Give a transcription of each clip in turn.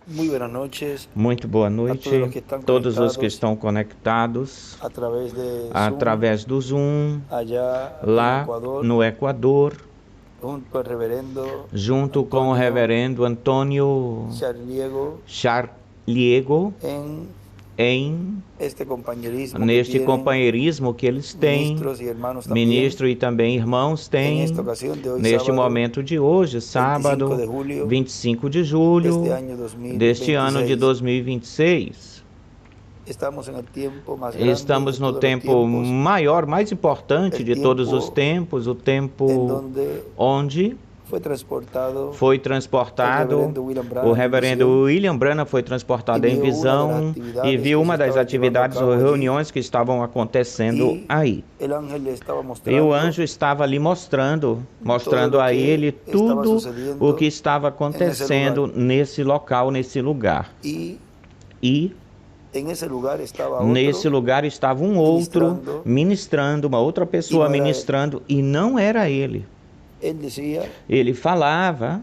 Muy buenas noches Muito boa a noite todos los que están todos os que conectados estão conectados a través de Zoom através do Zoom, allá en lá Ecuador, no Equador, junto al reverendo junto com o Antonio reverendo Antônio Charliego Charliego, en este compañerismo que neste tienen companheirismo que eles têm, ministros y hermanos también. ministro e também irmãos En têm, esta ocasión de hoy, neste sábado momento de hoje, 25 de sábado, julio 25 de de julho este año deste ano de 2026. 2026. Estamos en el tiempo más grande Estamos de no todos los tempo tiempos, maior, mais importante El de todos os tempo tempos, o en tempo donde onde fue transportado foi transportado, o reverendo William Branham foi transportado em visão e viu uma das atividades ou reuniões que estavam acontecendo aí. el ángel le estaba E mostrando o anjo estava ali mostrando a ele tudo o que estava acontecendo nesse local, nesse lugar. y E en ese lugar estaba nesse otro lugar estava um outro ministrando, uma outra pessoa E não era ministrando, e não era ele. él decía Ele falava,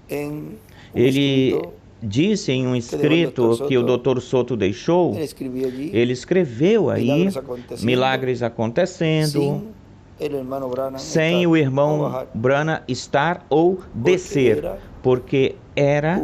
en un ele escrito, disse em um escrito que o Dr. Soto deixou, él escribió allí, ele escreveu aí milagres acontecendo, milagres acontecendo, sin el hermano Branham sem estar o o irmão bajar, Branham estar ou descer, porque era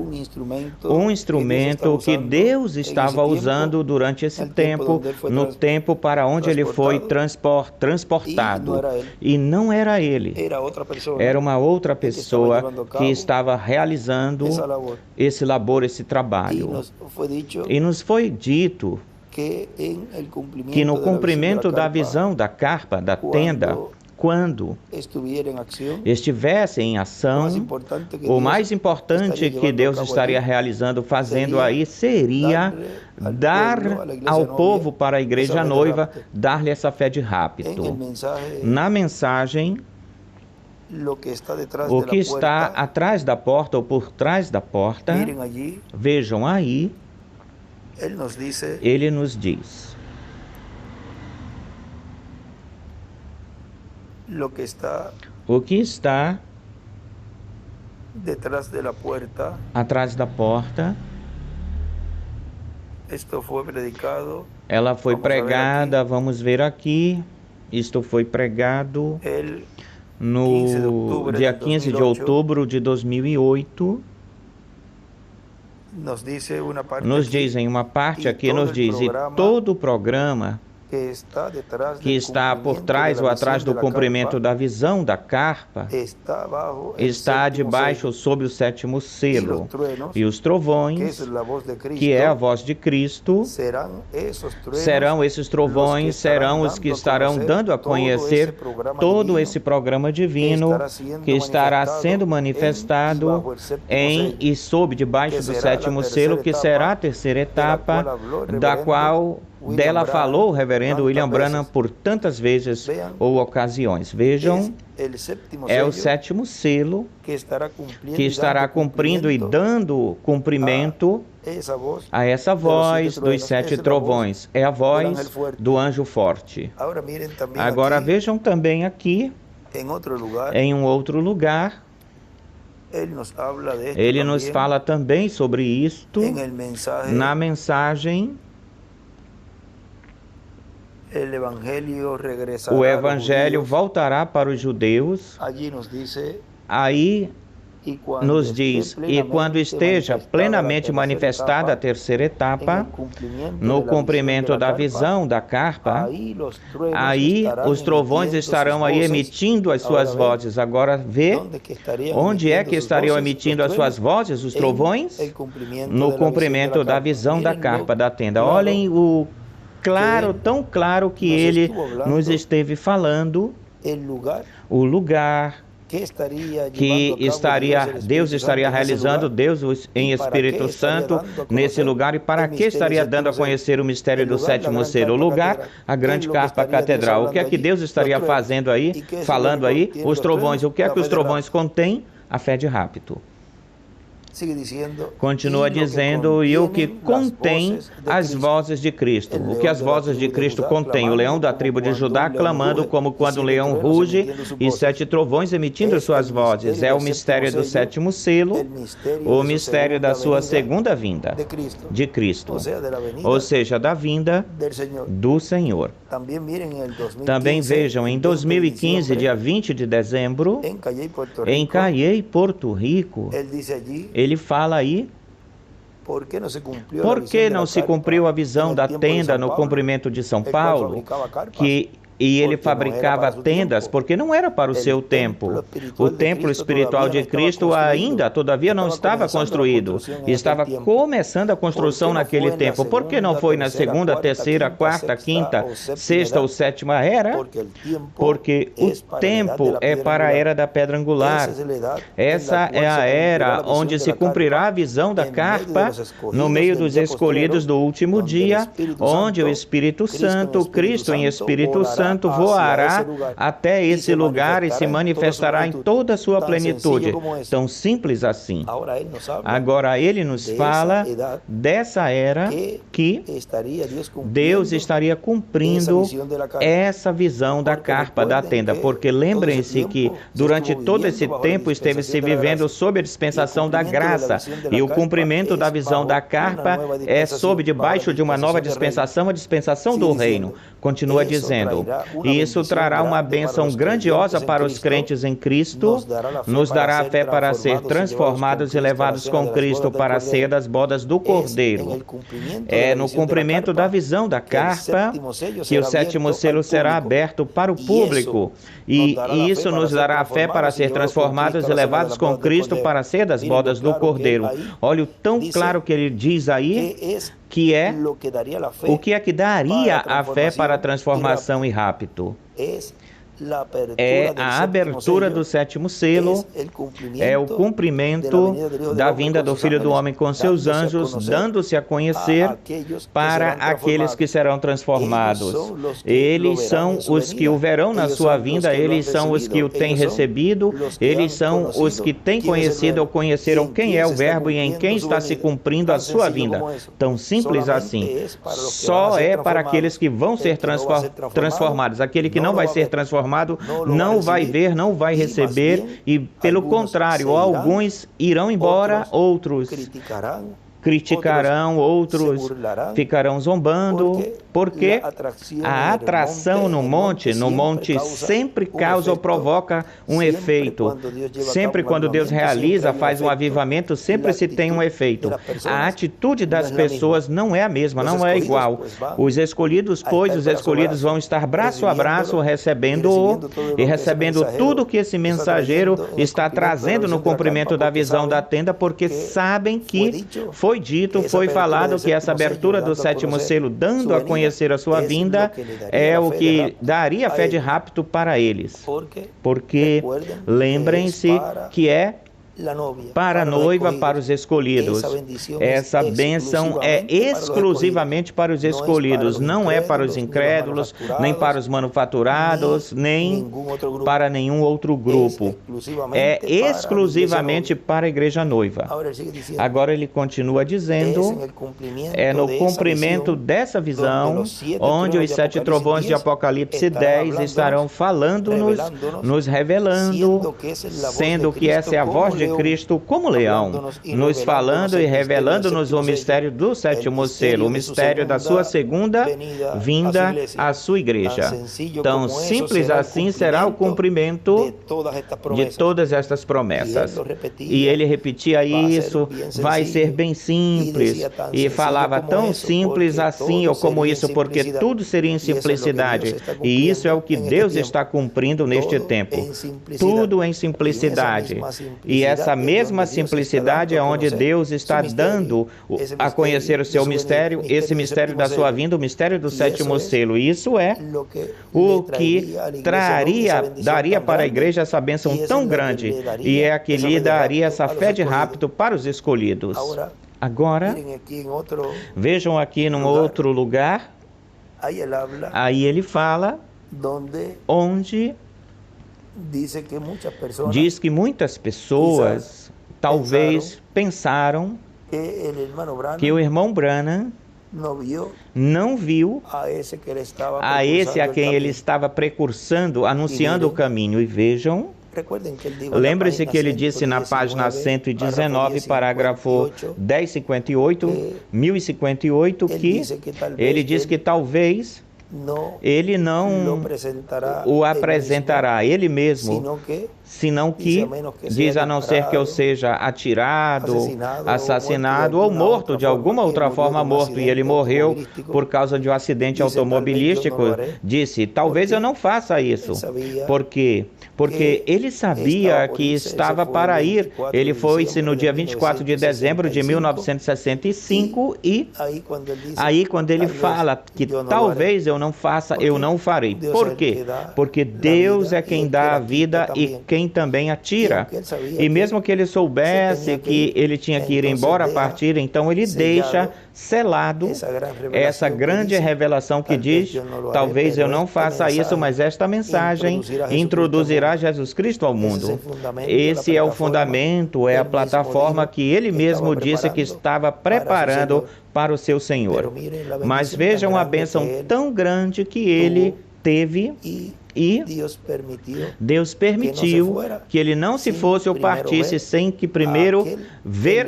um instrumento que Deus estava usando durante esse tempo, no tempo para onde ele foi transportado. E não era ele, era otra persona, era uma outra pessoa que estava realizando esa labor. esse labor, esse Y trabalho. nos fue dicho E nos foi dito que en el cumplimiento que no de la cumprimento da carpa, visão da carpa, da tenda, quando estuviera en acción, estivesse em ação, o mais importante que Deus estaria realizando, fazendo aí, seria dar ao povo, para a igreja noiva, dar-lhe essa fé de en el rapto. mensaje, Na mensagem, lo que está detrás o de que la está puerta, atrás da porta ou por trás da porta, miren allí, vejam aí, él nos dice ele nos diz: lo que está o que está detrás de la puerta. atrás da porta. Esto fue predicado Ela foi Vamos ver pregada, vamos ver aqui. Isto foi pregado el 15 de no outubro dia de 15 de 2008. outubro de 2008. nos dice una parte Nos aquí, dizem uma parte e aqui, todo nos o diz, e programa todo o programa que está detrás que del está por cumplimiento trás de ou la atrás visión do de la cumprimento carpa, da visão da carpa está bajo el está séptimo debaixo sello. sob o sétimo Y selo. los truenos, E os que trovões, es la voz de Cristo, que é a voz de Cristo, serão esos truenos, serão esses trovões, serão os que estarão dando a conhecer todo esse programa divino que estará sendo manifestado em e sob debaixo do sétimo selo, que será a terceira etapa, da qual dela falou o reverendo William Branham por tantas vezes ou ocasiões. Vejam, é o sétimo selo que estará cumprindo e dando cumprimento a essa voz dos sete trovões. É a voz do anjo forte. Agora vejam também aqui, em um outro lugar, ele nos fala também sobre isto na mensagem. O evangelho voltará para os judeus. Aí nos diz, e quando esteja plenamente manifestada a terceira etapa, no cumprimento da visão da carpa, aí os trovões estarão aí emitindo as suas vozes. Agora vê, onde é que estariam emitindo as suas vozes, os trovões? No cumprimento da visão da carpa da tenda. Olhem o claro, tão claro que ele nos esteve falando, o lugar que Deus estaria realizando, Deus em Espírito Santo nesse lugar, e para que estaria dando a conhecer o mistério do sétimo selo. O lugar, a grande carpa catedral. O que é que Deus estaria fazendo aí, falando aí? Os trovões. O que é que os trovões contêm? A fé de rapto. Continua dizendo, e o que contém as vozes de Cristo. O que as vozes de Cristo contêm? O leão da tribo de Judá clamando como quando o leão ruge e 7 trovões emitindo suas vozes. É o mistério do 7º selo, o mistério da sua segunda vinda de Cristo, ou seja, da vinda do Senhor. Também vejam, em 2015, dia 20 de dezembro, em Cayey, Porto Rico, ele fala aí, por que não se cumpriu a visão da tenda no cumprimento de São Paulo, e ele fabricava tendas, porque não era para o seu tempo. O templo espiritual de Cristo ainda, todavia, não estava construído. Estava começando a construção naquele tempo. Por que não foi na segunda, terceira, quarta, quinta, sexta ou sétima era? Porque o tempo é para a era da pedra angular. Essa é a era onde se cumprirá a visão da carpa no meio dos escolhidos do último dia, onde o Espírito Santo, Cristo em Espírito Santo, voará até esse lugar e se manifestará em toda a sua plenitude. Tão simples assim. Agora ele nos fala dessa era que Deus estaria cumprindo essa visão da carpa da tenda, porque lembrem-se que durante todo esse tempo esteve se vivendo sob a dispensação da graça, e o cumprimento da visão da carpa é sob debaixo de uma nova dispensação, a dispensação do reino. Continua dizendo, e isso trará uma bênção grandiosa para os crentes em Cristo, nos dará a fé para ser transformados e levados com Cristo para a ceia das bodas do Cordeiro. É no cumprimento da visão da carpa que o 7º selo será aberto para o público, e isso nos dará a fé para ser transformados e levados com Cristo para a ceia das bodas do Cordeiro. Olha o tão claro que ele diz aí, que é o que é que daria a fé para a transformação e rapto. É a abertura do 7º selo, é o cumprimento da vinda do Filho do Homem com seus anjos, dando-se a conhecer para aqueles que serão transformados. Eles são os que o verão na sua vinda, eles são os que o têm recebido, eles são os que têm conhecido ou conheceram quem é o Verbo e em quem está se cumprindo a sua vinda. Tão simples assim. Só é para aqueles que vão ser transformados. Aquele que não vai ser transformado não vai ver, não vai receber, e pelo contrário, alguns irão embora, outros criticarão, outros ficarão zombando, porque a atração no monte sempre causa ou provoca um efeito. Sempre quando Deus realiza, faz um avivamento, sempre se tem um efeito. A atitude das pessoas não é a mesma, não é igual. Os escolhidos vão estar braço a braço recebendo tudo que esse mensageiro está trazendo no cumprimento da visão da tenda, porque sabem que foi falado que essa abertura do 7º selo, dando a conhecer a sua vinda, é o que daria fé de rapto para eles. Porque lembrem-se que é para a noiva, para os escolhidos. Essa bênção é exclusivamente para os escolhidos, não é para os incrédulos, nem para os manufaturados, nem para nenhum outro grupo. É exclusivamente para a igreja noiva. Agora ele continua dizendo, é no cumprimento dessa visão, onde os 7 trovões de Apocalipse 10 estarão falando-nos, nos revelando, sendo que essa é a voz de Cristo como leão, nos falando e revelando-nos o mistério do 7º selo, o mistério da sua segunda vinda à sua igreja. Tão simples assim será o cumprimento de todas estas promessas. E ele repetia isso, vai ser bem simples, e falava tão simples assim ou como isso, porque tudo seria em simplicidade. E isso é o que Deus está cumprindo neste tempo. Tudo em simplicidade. E essa mesma simplicidade é onde Deus está dando a conhecer o seu mistério, esse mistério da sua vinda, o mistério do 7º selo. E isso é o que daria para a igreja essa bênção tão grande, e é a que lhe daria essa fé de rapto para os escolhidos. Agora, vejam aqui num outro lugar, aí ele fala, onde diz que muitas pessoas talvez pensaram que o irmão Branham não viu a esse a quem ele estava precursando, anunciando o caminho. E vejam, lembre-se que ele disse na página 119, parágrafo 1058, que ele diz que talvez ele não o apresentará ele mesmo, senão que, diz, a não ser que eu seja atirado, assassinado ou morto de alguma outra forma, morto. E ele morreu por causa de um acidente automobilístico. Disse, talvez eu não faça isso. Por quê? Porque ele sabia que estava para ir. Ele foi-se no dia 24 de dezembro de 1965 e aí quando ele fala que talvez eu não faça, eu não farei. Por quê? Porque Deus é quem dá a vida e quem também a tira. E mesmo que ele soubesse que ele tinha que ir embora, partir, então ele deixa selado essa grande revelação que diz, talvez eu não faça isso, mas esta mensagem introduzirá Jesus Cristo ao mundo. Esse é o fundamento, é a plataforma que ele mesmo disse que estava preparando para o seu Senhor. Mas vejam a bênção tão grande que ele teve e Deus permitiu que ele não se fosse ou partisse sem que primeiro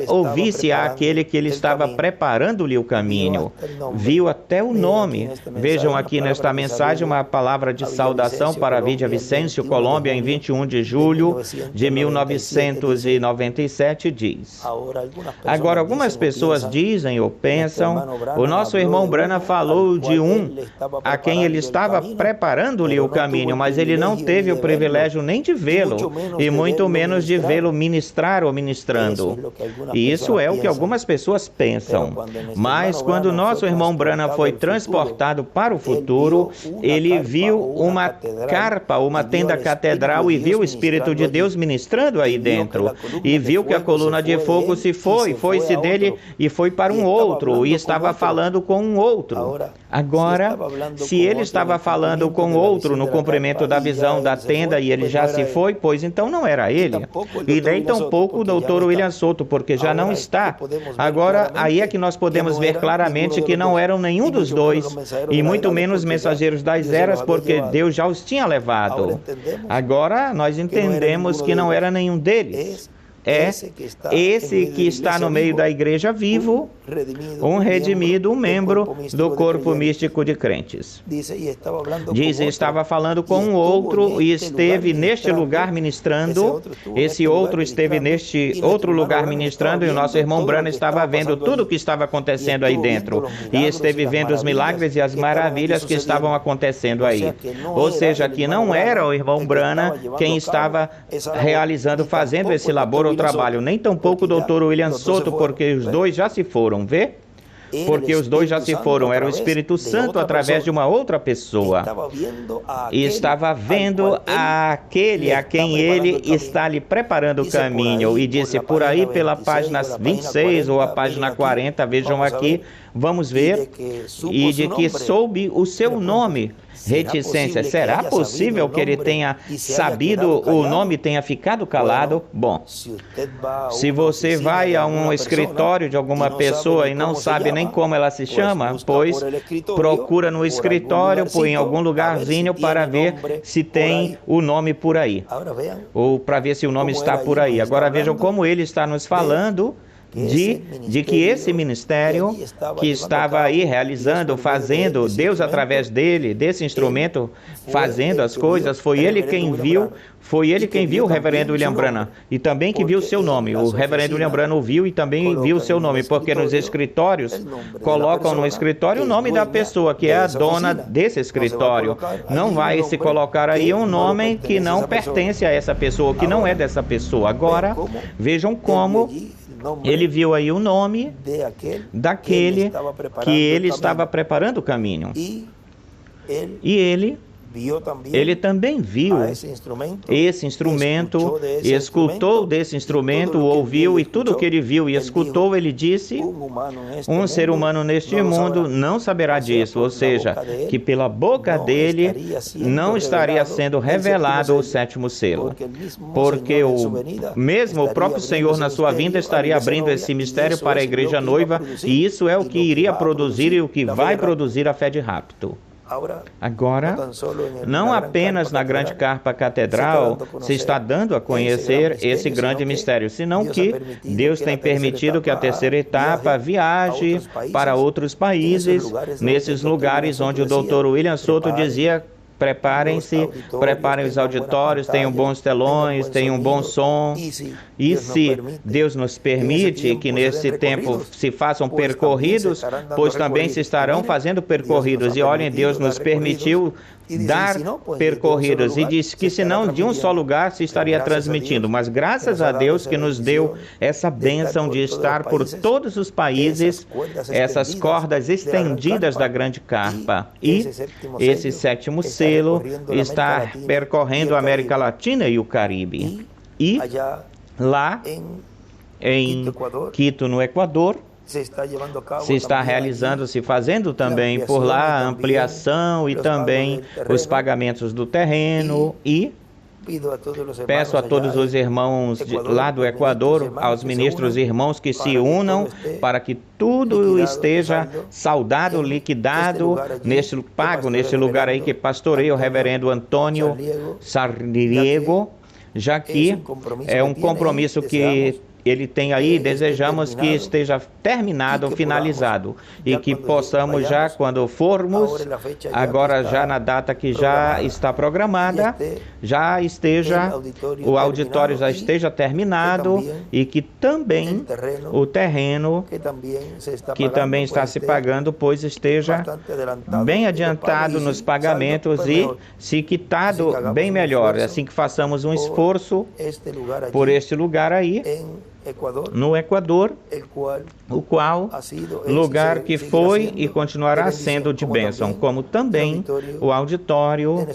ouvisse àquele que ele estava preparando-lhe o caminho. Viu até o nome. Vejam aqui nesta mensagem uma palavra de saudação para Vidia Vicêncio, Colômbia, em 21 de julho de 1997, diz: Agora, algumas pessoas dizem ou pensam, o nosso irmão Branham falou de um a quem ele estava preparando-lhe o caminho, mas ele não teve o privilégio nem de vê-lo, e muito menos de vê-lo ministrar ou ministrando. E isso é o que algumas pessoas pensam. Mas quando nosso irmão Branham foi transportado para o futuro, ele viu uma carpa, uma tenda catedral, e viu o Espírito de Deus ministrando aí dentro. E viu que a coluna de fogo foi-se dele e foi para um outro, e estava falando com um outro. Agora, se ele estava falando com outro no cumprimento da visão da tenda e ele já se foi, pois então não era ele. E nem tampouco o Dr. William Soto, porque já não está. Agora, aí é que nós podemos ver claramente que não eram nenhum dos dois, e muito menos mensageiros das eras, porque Deus já os tinha levado. Agora, nós entendemos que não era nenhum deles. É esse que está no meio da igreja vivo, um redimido, um membro do corpo místico de crentes. Diz, estava falando com um outro e esteve neste lugar ministrando. Esse outro esteve neste outro lugar ministrando, e o nosso irmão Branham estava vendo tudo o que estava acontecendo aí dentro. E esteve vendo os milagres e as maravilhas que estavam acontecendo aí. Ou seja, que não era o irmão Branham quem estava realizando, fazendo esse labor, trabalho, nem tampouco o Dr. William Soto, porque os dois já se foram, vê? Porque os dois já se foram, era o Espírito Santo através de uma outra pessoa. E estava vendo aquele a quem ele está lhe preparando o caminho. E disse por aí pela página 26 ou a página 40, vejam aqui, vamos ver, e de que soube o seu nome. Reticência. Será possível que ele tenha sabido o nome, tenha ficado calado? Bom, se você vai a um escritório de alguma pessoa e não sabe nem como ela se chama, pois procura no escritório, ou em algum lugarzinho, para ver se tem o nome por aí, ou para ver se o nome está por aí. Agora vejam como ele está nos falando de que esse ministério que estava aí realizando, fazendo, Deus através dele, desse instrumento, fazendo as coisas, foi ele quem viu o reverendo William Branham, e também que viu o seu nome. O reverendo William Branham viu e também viu o seu nome, porque nos escritórios, colocam no escritório o nome da pessoa, que é a dona desse escritório. Não vai se colocar aí um nome que não pertence a essa pessoa, que não é dessa pessoa. Agora, vejam como ele viu aí o nome daquele que ele estava preparando o caminho. E ele ele também viu esse instrumento, escutou desse instrumento, ouviu, e tudo que ele viu e escutou, ele disse: um ser humano neste mundo não saberá disso, ou seja, que pela boca dele não estaria sendo revelado o sétimo selo, porque o próprio Senhor na sua vinda estaria abrindo esse mistério para a igreja noiva, e isso é o que iria produzir e o que vai produzir a fé de rapto. Agora, não apenas na grande carpa catedral se está dando a conhecer esse grande mistério, senão que Deus tem permitido que a terceira etapa viaje para outros países, nesses lugares onde o Dr. William Souto dizia: preparem-se, preparem os auditórios, tenham bons telões, tenham um bom som. E se Deus nos permite que nesse tempo se façam percorridos, pois também se estarão fazendo percorridos. E olhem, Deus nos permitiu dar percorridos e disse que senão de um só lugar se estaria transmitindo, mas graças a Deus que nos deu essa bênção de estar por todos os países, essas cordas estendidas da grande carpa. E esse sétimo selo está percorrendo a América Latina e o Caribe. E lá em Quito, no Equador, se está realizando, se fazendo também por lá a ampliação e também os pagamentos do terreno. E peço a todos os irmãos lá do Equador, aos ministros irmãos, que se unam para que tudo esteja saldado, liquidado, pago neste lugar aí que pastoreia o reverendo Antônio Sarriego, já que é um compromisso que ele tem aí, desejamos que esteja terminado, finalizado, e que possamos já, quando formos, agora já na data que já está programada, já esteja, o auditório já esteja terminado, e que também o terreno, que também está se pagando, pois esteja bem adiantado nos pagamentos e se quitado bem melhor, assim que façamos um esforço por este lugar aí, no Equador, o qual lugar que foi e continuará sendo de bênção, como também o auditório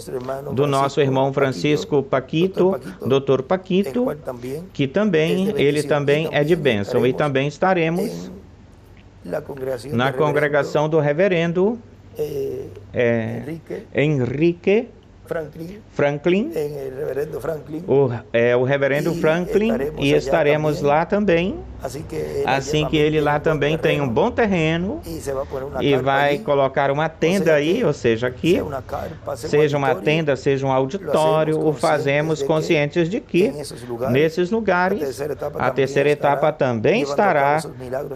do nosso irmão Francisco Paquito, Dr. Paquito, que também, ele também é de bênção, e também estaremos na congregação do reverendo Henrique Franklin, o reverendo Franklin, e estaremos lá também, assim que ele lá também tem um bom terreno, e vai colocar uma tenda aí, ou seja, aqui, seja uma tenda, seja um auditório, o fazemos conscientes de que, nesses lugares, a terceira etapa também estará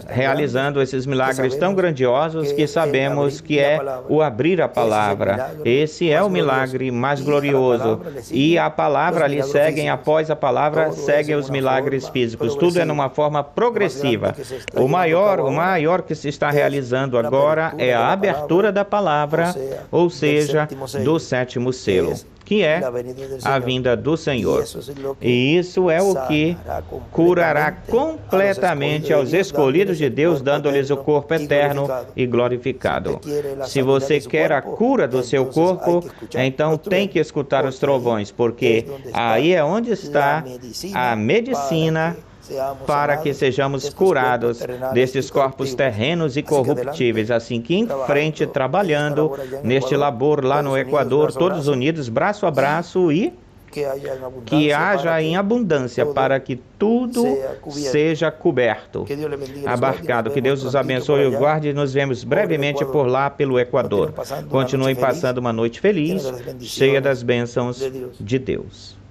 realizando esses milagres tão grandiosos que sabemos que é o abrir a palavra. Esse é o milagre mais glorioso, e a palavra ali seguem, após a palavra seguem os milagres físicos, tudo é numa forma progressiva. O maior que se está realizando agora é a abertura da palavra, ou seja, do sétimo selo, que é a vinda do Senhor. E isso é o que curará completamente aos escolhidos de Deus, dando-lhes o corpo eterno e glorificado. Se você quer a cura do seu corpo, então tem que escutar os trovões, porque aí é onde está a medicina para que sejamos curados desses corpos terrenos e corruptíveis, assim que em frente, trabalhando neste labor lá no Equador, todos unidos, braço a braço, e que haja em abundância para que tudo seja coberto, abarcado. Que Deus os abençoe e os guarde, e nos vemos brevemente por lá, pelo Equador. Continuem passando uma noite feliz, cheia das bênçãos de Deus.